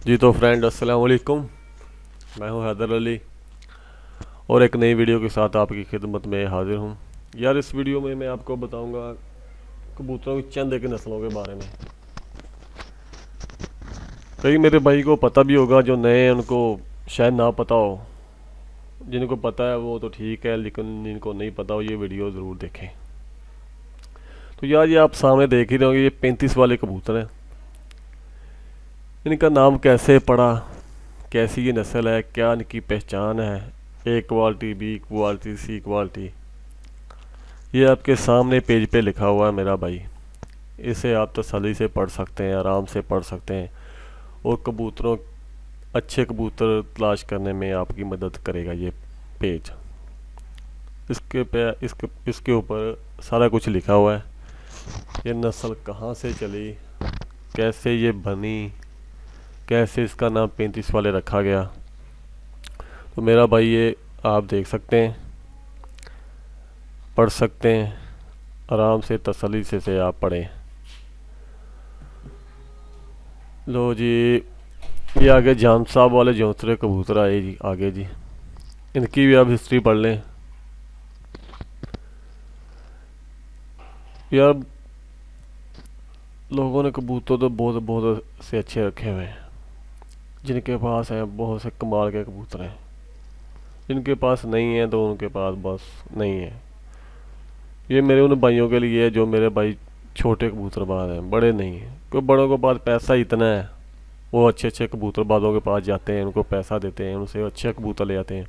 जी तो फ्रेंड अस्सलाम वालेकुम। मैं हूं हैदर अली और एक नई वीडियो के साथ आपकी खिदमत में हाजिर हूं। यार इस वीडियो में मैं आपको बताऊंगा कबूतरों की चंद एक नस्लों के बारे में। कई मेरे भाई को पता भी होगा, जो नए हैं उनको शायद ना पता हो। जिनको पता है वो तो ठीक है, लेकिन जिनको नहीं पता हो ये वीडियो ज़रूर देखें। तो यार ये आप सामने देख ही रहे होंगे, ये 35 वाले कबूतर हैं। इनका नाम कैसे पड़ा, कैसी ये नस्ल है, क्या इनकी पहचान है, ए क्वालिटी, बी क्वालिटी, सी क्वालिटी, ये आपके सामने पेज पे लिखा हुआ है मेरा भाई। इसे आप तसल्ली से पढ़ सकते हैं, आराम से पढ़ सकते हैं और कबूतरों अच्छे कबूतर तलाश करने में आपकी मदद करेगा ये पेज। इसके ऊपर सारा कुछ लिखा हुआ है। ये नस्ल कहाँ से चली, कैसे ये बनी, कैसे इसका नाम 35 वाले रखा गया। तो मेरा भाई ये आप देख सकते हैं, पढ़ सकते हैं, आराम से तसल्ली से आप पढ़ें। लो जी, ये आगे जान साहब वाले जौंसरे कबूतर आए जी, आगे जी। इनकी भी आप हिस्ट्री पढ़ लें। यार लोगों ने कबूतर तो बहुत बहुत से अच्छे रखे हुए हैं। जिनके पास हैं बहुत से कमाल के कबूतर हैं, जिनके पास नहीं है तो उनके पास बस नहीं है। ये मेरे उन भाइयों के लिए है जो मेरे भाई छोटे कबूतरबाज हैं, बड़े नहीं हैं। क्योंकि बड़ों के पास पैसा इतना है, वो अच्छे अच्छे कबूतरबाजों के पास जाते हैं, उनको पैसा देते हैं, उनसे अच्छे कबूतर ले आते हैं।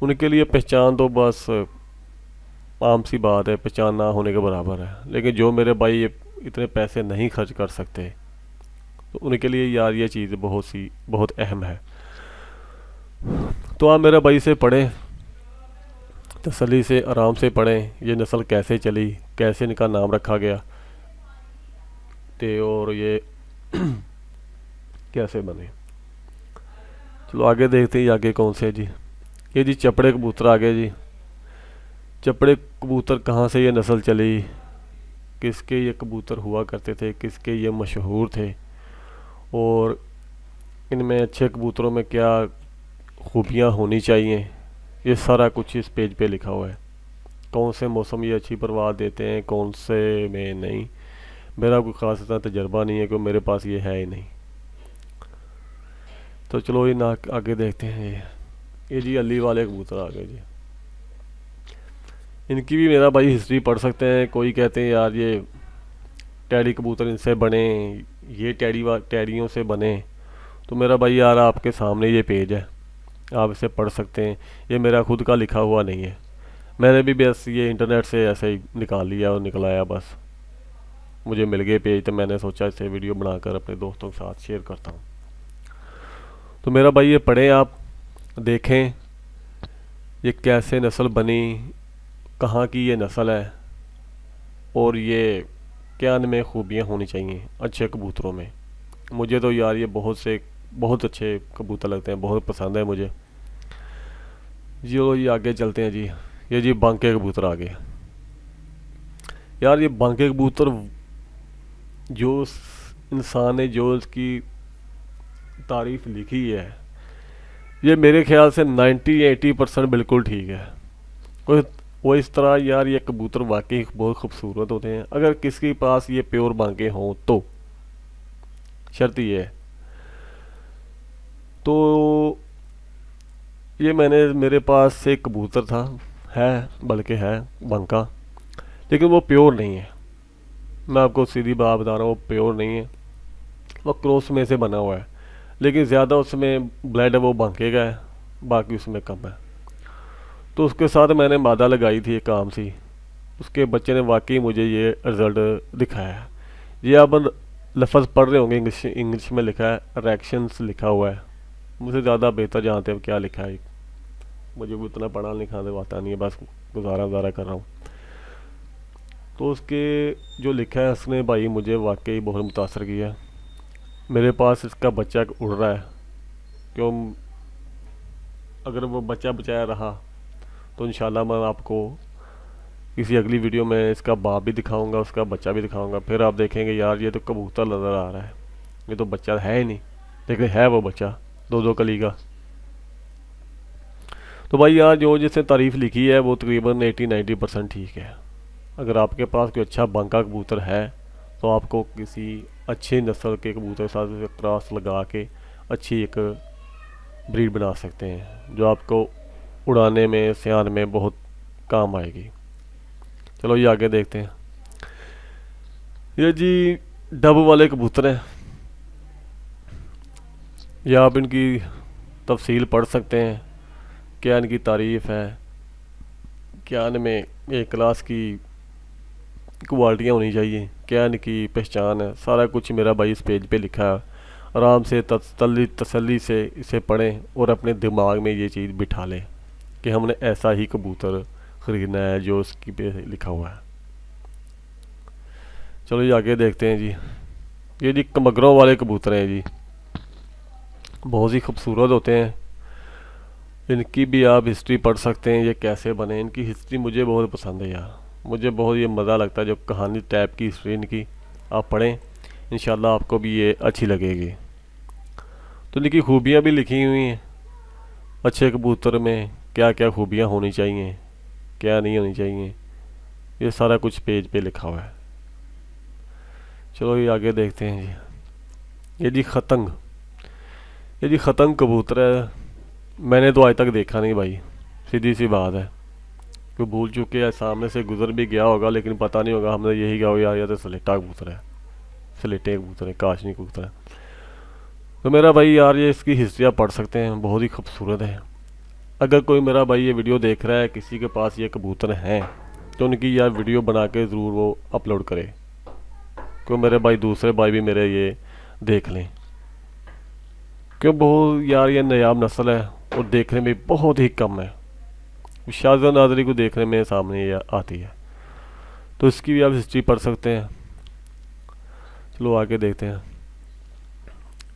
उनके लिए पहचान तो बस आम सी बात है, पहचान ना होने के बराबर है। लेकिन जो मेरे भाई ये इतने पैसे नहीं खर्च कर सकते, तो उनके लिए यार ये चीज़ बहुत अहम है। तो आप मेरे भाई से पढ़ें, तसल्ली से आराम से पढ़ें, ये नस्ल कैसे चली, कैसे इनका नाम रखा गया, ते और ये कैसे बने। चलो आगे देखते हैं, आगे कौन से जी। ये जी चपड़े कबूतर आ गए जी। चपड़े कबूतर कहाँ से ये नस्ल चली, किसके ये कबूतर हुआ करते थे, किसके ये मशहूर थे, और इनमें अच्छे कबूतरों में क्या खूबियाँ होनी चाहिए, ये सारा कुछ इस पेज पे लिखा हुआ है। कौन से मौसम ये अच्छी परवाह देते हैं, कौन से में नहीं। मेरा कोई ख़ास इतना तजर्बा नहीं है, क्योंकि मेरे पास ये है ही नहीं। तो चलो ये ना आगे देखते हैं। ये जी अली वाले कबूतर आ गए जी। इनकी भी मेरा भाई हिस्ट्री पढ़ सकते हैं। कोई कहते हैं यार ये टैडी कबूतर इनसे बने, ये टैडियों से बने। तो मेरा भाई यार आपके सामने ये पेज है, आप इसे पढ़ सकते हैं। ये मेरा खुद का लिखा हुआ नहीं है, मैंने भी बस ये इंटरनेट से ऐसे ही निकाल लिया और निकलाया बस। मुझे मिल गए पेज तो मैंने सोचा इसे वीडियो बनाकर अपने दोस्तों के साथ शेयर करता हूँ। तो मेरा भाई ये पढ़ें, आप देखें ये कैसे नस्ल बनी, कहाँ की ये नस्ल है, और ये क्या इनमें खूबियाँ होनी चाहिए अच्छे कबूतरों में। मुझे तो यार ये बहुत अच्छे कबूतर लगते हैं, बहुत पसंद है मुझे। जो ये आगे चलते हैं जी। ये जी बांके कबूतर आ गए। यार ये बांके कबूतर, जो इंसान ने जो इसकी तारीफ लिखी है, ये मेरे ख्याल से 90-80% बिल्कुल ठीक है। कोई वो इस तरह यार ये कबूतर वाकई बहुत खूबसूरत होते हैं। अगर किसी के पास ये प्योर बांके हों तो, शर्त ये है। तो ये मेरे पास एक कबूतर था, है बल्कि है बांका, लेकिन वो प्योर नहीं है। मैं आपको सीधी बात बता रहा हूँ, वो प्योर नहीं है, वो क्रॉस में से बना हुआ है। लेकिन ज़्यादा उसमें ब्लड वो बांके का है, बाकी उसमें कम है। तो उसके साथ मैंने मादा लगाई थी एक काम सी, उसके बच्चे ने वाकई मुझे ये रिज़ल्ट दिखाया है। ये आप लफ्ज़ पढ़ रहे होंगे, इंग्लिश में लिखा है रिएक्शंस लिखा हुआ है। मुझे ज़्यादा बेहतर जानते हैं क्या लिखा है, मुझे भी उतना पढ़ा लिखा तो आता नहीं है, बस गुजारा कर रहा हूँ। तो उसके जो लिखा है उसने भाई मुझे वाकई बहुत मुतासर किया। मेरे पास इसका बच्चा उड़ रहा है, क्यों अगर वो बच्चा बचाया रहा तो इंशाल्लाह मैं आपको किसी अगली वीडियो में इसका बाप भी दिखाऊंगा, उसका बच्चा भी दिखाऊंगा। फिर आप देखेंगे यार ये तो कबूतर नज़र आ रहा है, ये तो बच्चा है ही नहीं। लेकिन है वो बच्चा 2-2 कली का। तो भाई यार जो जिसने तारीफ़ लिखी है वो तकरीबन 80-90% ठीक है। अगर आपके पास कोई अच्छा बांका कबूतर है तो आपको किसी अच्छे नस्ल के कबूतर के साथ क्रॉस लगा के अच्छी एक ब्रीड बना सकते हैं जो आपको उड़ाने में सियान में बहुत काम आएगी। चलो ये आगे देखते हैं। ये जी डब वाले कबूतर हैं। या आप इनकी तफसील पढ़ सकते हैं, क्या इनकी तारीफ़ है, क्या इनमें एक क्लास की क्वालिटियाँ होनी चाहिए, क्या इनकी पहचान है, सारा कुछ मेरा भाई इस पेज पे लिखा है। आराम से तसल्ली से इसे पढ़ें और अपने दिमाग में ये चीज़ बिठा लें कि हमने ऐसा ही कबूतर ख़रीदना है जो उसकी पे लिखा हुआ है। चलो ये आगे देखते हैं जी। ये जी कमगरों वाले कबूतर हैं जी, बहुत ही खूबसूरत होते हैं। इनकी भी आप हिस्ट्री पढ़ सकते हैं, ये कैसे बने। इनकी हिस्ट्री मुझे बहुत पसंद है यार, मुझे बहुत ये मज़ा लगता है जब कहानी टाइप की हिस्ट्री इनकी आप पढ़ें, इंशाल्लाह आपको भी ये अच्छी लगेगी। तो इनकी खूबियाँ भी लिखी हुई हैं, अच्छे कबूतर में क्या क्या खूबियाँ होनी चाहिए, क्या नहीं होनी चाहिए, ये सारा कुछ पेज पे लिखा हुआ है। चलो ये आगे देखते हैं जी। ये जी खतंग, ये जी खतंग कबूतर है। मैंने तो आज तक देखा नहीं भाई, सीधी सी बात है। कोई भूल चुके हैं, सामने से गुजर भी गया होगा लेकिन पता नहीं होगा, हमने यही कहा यार या तो सलेटा कबूतर है, सलेटे कबूतर है, काशनी कबूतर है। तो मेरा भाई यार ये इसकी हिस्ट्री आप पढ़ सकते हैं, बहुत ही खूबसूरत है। अगर कोई मेरा भाई ये वीडियो देख रहा है, किसी के पास ये कबूतर हैं, तो उनकी यार वीडियो बना के ज़रूर वो अपलोड करे, क्यों मेरे भाई दूसरे भाई भी मेरे ये देख लें। क्यों बहुत यार ये नायाब नस्ल है और देखने में बहुत ही कम है, शाहजहां नादरी को देखने में सामने ये आती है। तो इसकी भी आप हिस्ट्री पढ़ सकते हैं। चलो आगे देखते हैं।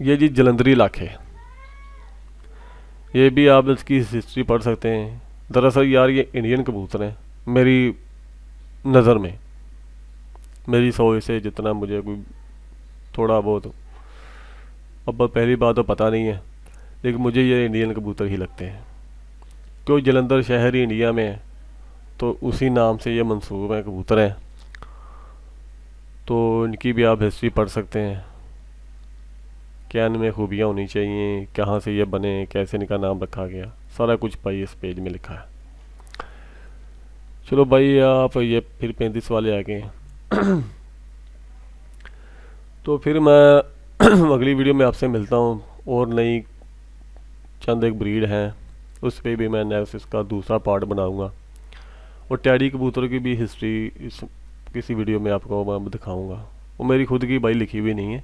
ये जी जलंधरी लाखे, ये भी आप इसकी हिस्ट्री पढ़ सकते हैं। दरअसल यार ये इंडियन कबूतर हैं मेरी नज़र में, मेरी सोच से जितना मुझे कोई थोड़ा बहुत, अब पहली बात तो पता नहीं है, लेकिन मुझे ये इंडियन कबूतर ही लगते हैं। क्यों जलंधर शहर ही इंडिया में है तो उसी नाम से ये मंसूब हैं, कबूतर हैं। तो इनकी भी आप हिस्ट्री पढ़ सकते हैं, क्या इनमें खूबियाँ होनी चाहिए, कहाँ से ये बने, कैसे इनका नाम रखा गया, सारा कुछ भाई इस पेज में लिखा है। चलो भाई आप ये फिर 35 वाले आ गए हैं। तो फिर मैं अगली वीडियो में आपसे मिलता हूँ, और नई चंद एक ब्रीड हैं उस पर भी मैं नेक्स्ट इसका दूसरा पार्ट बनाऊँगा, और टैडी कबूतर की भी हिस्ट्री इस किसी वीडियो में आपको मैं दिखाऊँगा। वो मेरी खुद की भाई लिखी हुई नहीं है,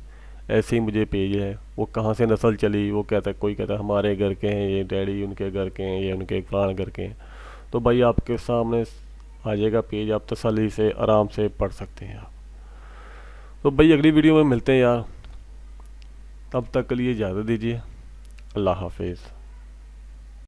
ऐसे ही मुझे पेज है, वो कहाँ से नस्ल चली, वो कहता है, कोई कहता है हमारे घर के हैं, ये डैडी उनके घर के हैं, ये उनके फलान घर के हैं। तो भाई आपके सामने आ जाएगा पेज, आप तसल्ली से आराम से पढ़ सकते हैं आप। तो भाई अगली वीडियो में मिलते हैं यार, तब तक के लिए इजाज़त दीजिए। अल्लाह हाफिज़।